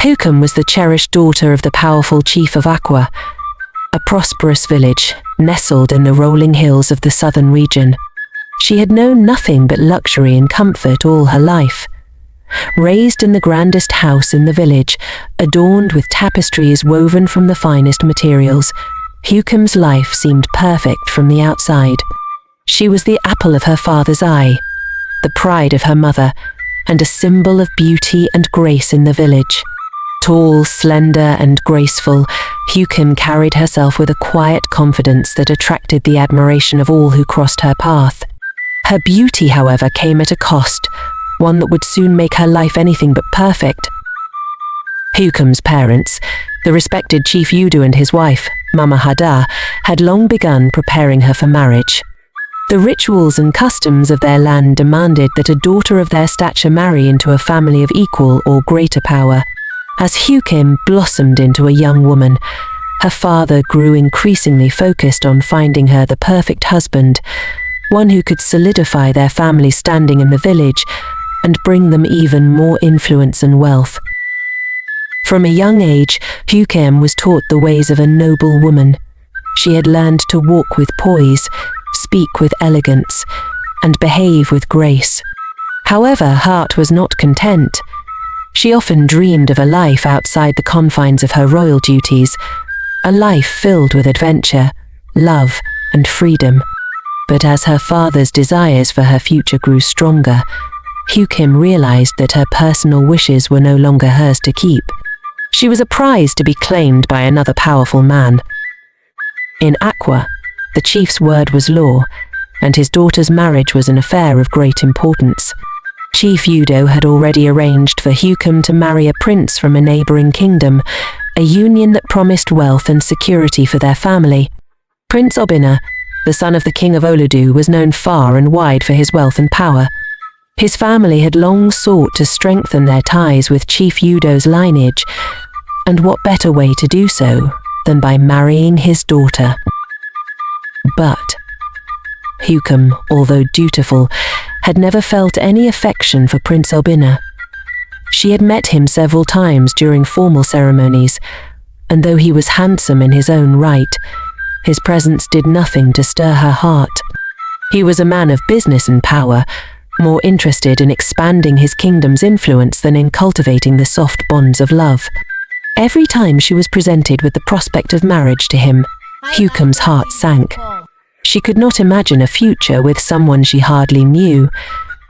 Nkem was the cherished daughter of the powerful chief of Akwa, a prosperous village nestled in the rolling hills of the southern region. She had known nothing but luxury and comfort all her life. Raised in the grandest house in the village, adorned with tapestries woven from the finest materials, Nkem's life seemed perfect from the outside. She was the apple of her father's eye, the pride of her mother, and a symbol of beauty and grace in the village. Tall, slender, and graceful, Nkem carried herself with a quiet confidence that attracted the admiration of all who crossed her path. Her beauty, however, came at a cost, one that would soon make her life anything but perfect. Nkem's parents, the respected Chief Udo and his wife, Mama Hada, had long begun preparing her for marriage. The rituals and customs of their land demanded that a daughter of their stature marry into a family of equal or greater power. As Nkem blossomed into a young woman, her father grew increasingly focused on finding her the perfect husband, one who could solidify their family's standing in the village and bring them even more influence and wealth. From a young age, Nkem was taught the ways of a noble woman. She had learned to walk with poise, speak with elegance, and behave with grace. However, her heart was not content. She often dreamed of a life outside the confines of her royal duties, a life filled with adventure, love, and freedom. But as her father's desires for her future grew stronger, Nkem realized that her personal wishes were no longer hers to keep. She was a prize to be claimed by another powerful man. In Akwa, the chief's word was law, and his daughter's marriage was an affair of great importance. Chief Udo had already arranged for Nkem to marry a prince from a neighboring kingdom, a union that promised wealth and security for their family. Prince Obinna, the son of the king of Oludu, was known far and wide for his wealth and power. His family had long sought to strengthen their ties with Chief Udo's lineage, and what better way to do so than by marrying his daughter? But Nkem, although dutiful, had never felt any affection for Prince Obinna. She had met him several times during formal ceremonies, and though he was handsome in his own right, his presence did nothing to stir her heart. He was a man of business and power, more interested in expanding his kingdom's influence than in cultivating the soft bonds of love. Every time she was presented with the prospect of marriage to him, Nkem's heart sank. She could not imagine a future with someone she hardly knew,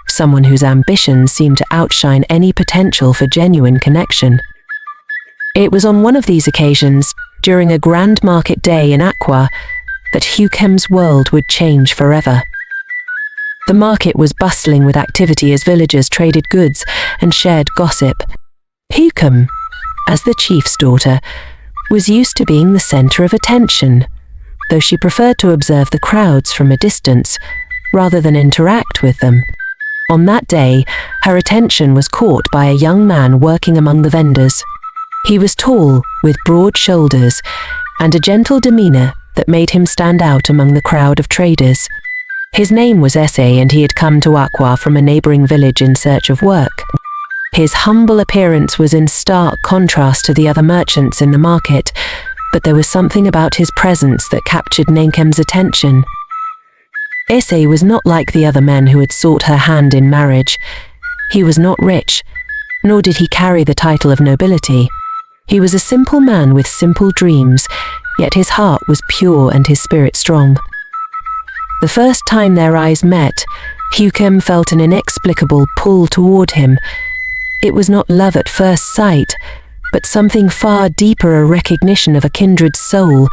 someone whose ambitions seemed to outshine any potential for genuine connection. It was on one of these occasions, during a grand market day in Akwa, that Nkem's world would change forever. The market was bustling with activity as villagers traded goods and shared gossip. Nkem, as the chief's daughter, was used to being the center of attention, though she preferred to observe the crowds from a distance rather than interact with them. On that day, her attention was caught by a young man working among the vendors. He was tall, with broad shoulders, and a gentle demeanor that made him stand out among the crowd of traders. His name was Ese, and he had come to Akwa from a neighboring village in search of work. His humble appearance was in stark contrast to the other merchants in the market, but there was something about his presence that captured Nkem's attention. Ese was not like the other men who had sought her hand in marriage. He was not rich, nor did he carry the title of nobility. He was a simple man with simple dreams, yet his heart was pure and his spirit strong. The first time their eyes met, Nkem felt an inexplicable pull toward him. It was not love at first sight, but something far deeper, a recognition of a kindred soul,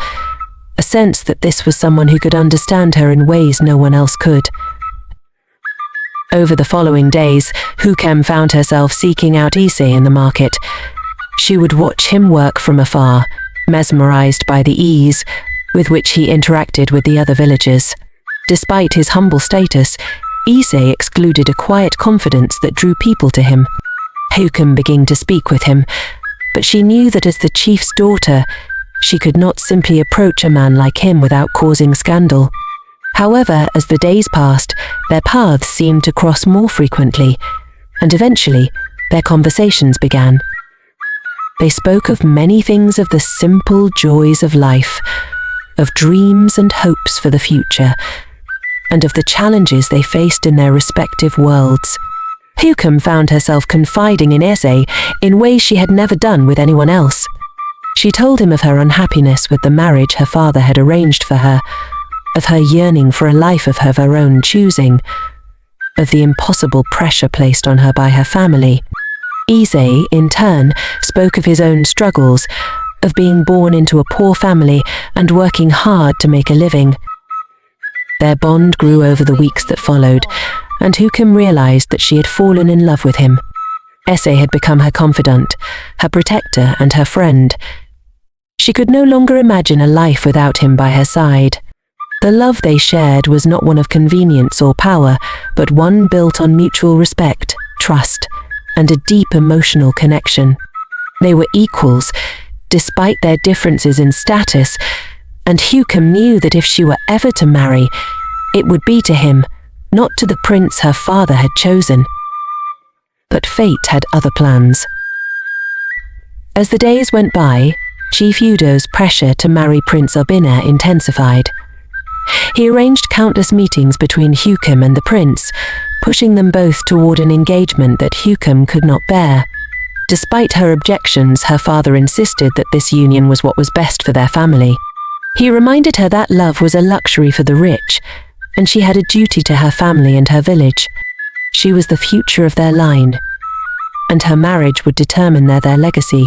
a sense that this was someone who could understand her in ways no one else could. Over the following days, Nkem found herself seeking out Ise in the market. She would watch him work from afar, mesmerized by the ease with which he interacted with the other villagers. Despite his humble status, Ise exuded a quiet confidence that drew people to him. Nkem began to speak with him, but she knew that as the chief's daughter, she could not simply approach a man like him without causing scandal. However, as the days passed, their paths seemed to cross more frequently, and eventually, their conversations began. They spoke of many things, of the simple joys of life, of dreams and hopes for the future, and of the challenges they faced in their respective worlds. Nkem found herself confiding in Ese in ways she had never done with anyone else. She told him of her unhappiness with the marriage her father had arranged for her, of her yearning for a life of her own choosing, of the impossible pressure placed on her by her family. Ise, in turn, spoke of his own struggles, of being born into a poor family and working hard to make a living. Their bond grew over the weeks that followed, and Nkem realized that she had fallen in love with him. Ese had become her confidant, her protector and her friend. She could no longer imagine a life without him by her side. The love they shared was not one of convenience or power, but one built on mutual respect, trust, and a deep emotional connection. They were equals, despite their differences in status, and Nkem knew that if she were ever to marry, it would be to him, not to the prince her father had chosen. But fate had other plans. As the days went by, Chief Udo's pressure to marry Prince Obinna intensified. He arranged countless meetings between Nkem and the prince, pushing them both toward an engagement that Nkem could not bear. Despite her objections, her father insisted that this union was what was best for their family. He reminded her that love was a luxury for the rich, and she had a duty to her family and her village. She was the future of their line, and her marriage would determine their legacy.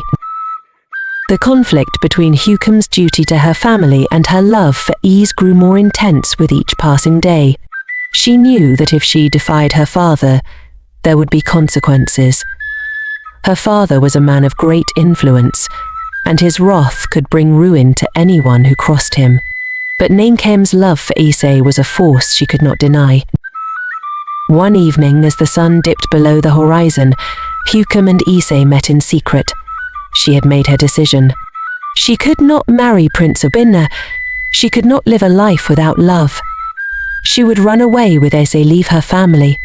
The conflict between Nkem's duty to her family and her love for ease grew more intense with each passing day. She knew that if she defied her father, there would be consequences. Her father was a man of great influence, and his wrath could bring ruin to anyone who crossed him. But Nkem's love for Ise was a force she could not deny. One evening, as the sun dipped below the horizon, Nkem and Ise met in secret. She had made her decision. She could not marry Prince Obinna. She could not live a life without love. She would run away with Ise, leave her family,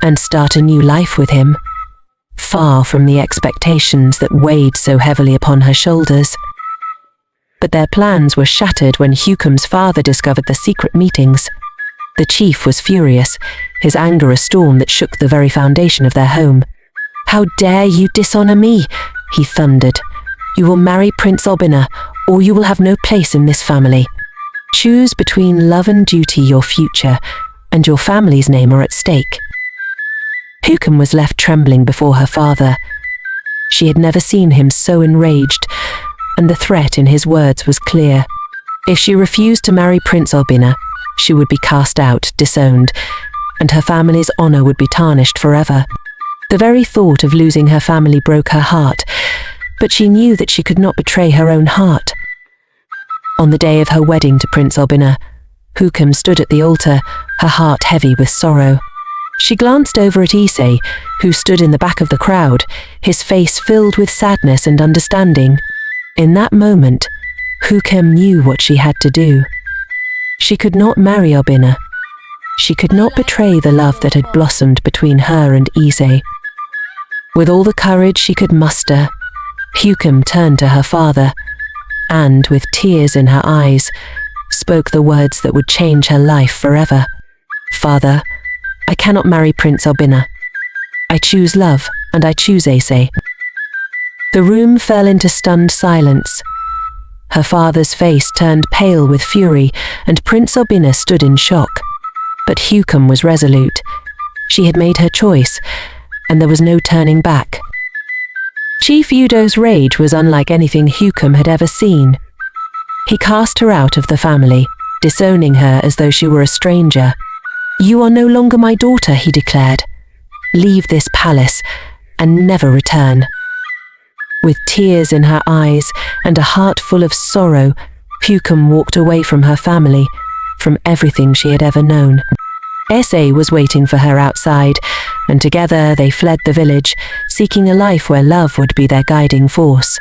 and start a new life with him, far from the expectations that weighed so heavily upon her shoulders. But their plans were shattered when Nkem's father discovered the secret meetings. The chief was furious, his anger a storm that shook the very foundation of their home. "How dare you dishonor me?" he thundered. "You will marry Prince Obinna, or you will have no place in this family. Choose between love and duty. Your future and your family's name are at stake." Nkem was left trembling before her father. She had never seen him so enraged, and the threat in his words was clear. If she refused to marry Prince Obinna, she would be cast out, disowned, and her family's honor would be tarnished forever. The very thought of losing her family broke her heart, but she knew that she could not betray her own heart. On the day of her wedding to Prince Obinna, Nkem stood at the altar, her heart heavy with sorrow. She glanced over at Ise, who stood in the back of the crowd, his face filled with sadness and understanding. In that moment, Nkem knew what she had to do. She could not marry Obinna. She could not betray the love that had blossomed between her and Ise. With all the courage she could muster, Nkem turned to her father, and, with tears in her eyes, spoke the words that would change her life forever. "Father, I cannot marry Prince Obinna. I choose love, and I choose Ise." The room fell into stunned silence. Her father's face turned pale with fury, and Prince Obinna stood in shock. But Nkem was resolute. She had made her choice, and there was no turning back. Chief Udo's rage was unlike anything Nkem had ever seen. He cast her out of the family, disowning her as though she were a stranger. "You are no longer my daughter," he declared. "Leave this palace and never return." With tears in her eyes and a heart full of sorrow, Nkem walked away from her family, from everything she had ever known. Ese was waiting for her outside, and together they fled the village, seeking a life where love would be their guiding force.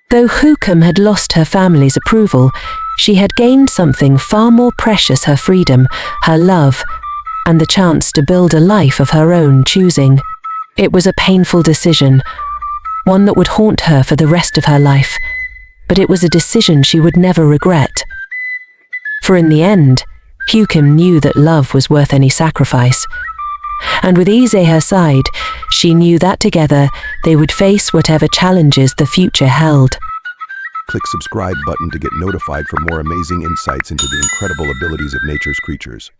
Though Nkem had lost her family's approval, she had gained something far more precious: her freedom, her love, and the chance to build a life of her own choosing. It was a painful decision, one that would haunt her for the rest of her life, but it was a decision she would never regret. For in the end, Nkem knew that love was worth any sacrifice. And with Ise her side, she knew that together they would face whatever challenges the future held. Click subscribe button to get notified for more amazing insights into the incredible abilities of nature's creatures.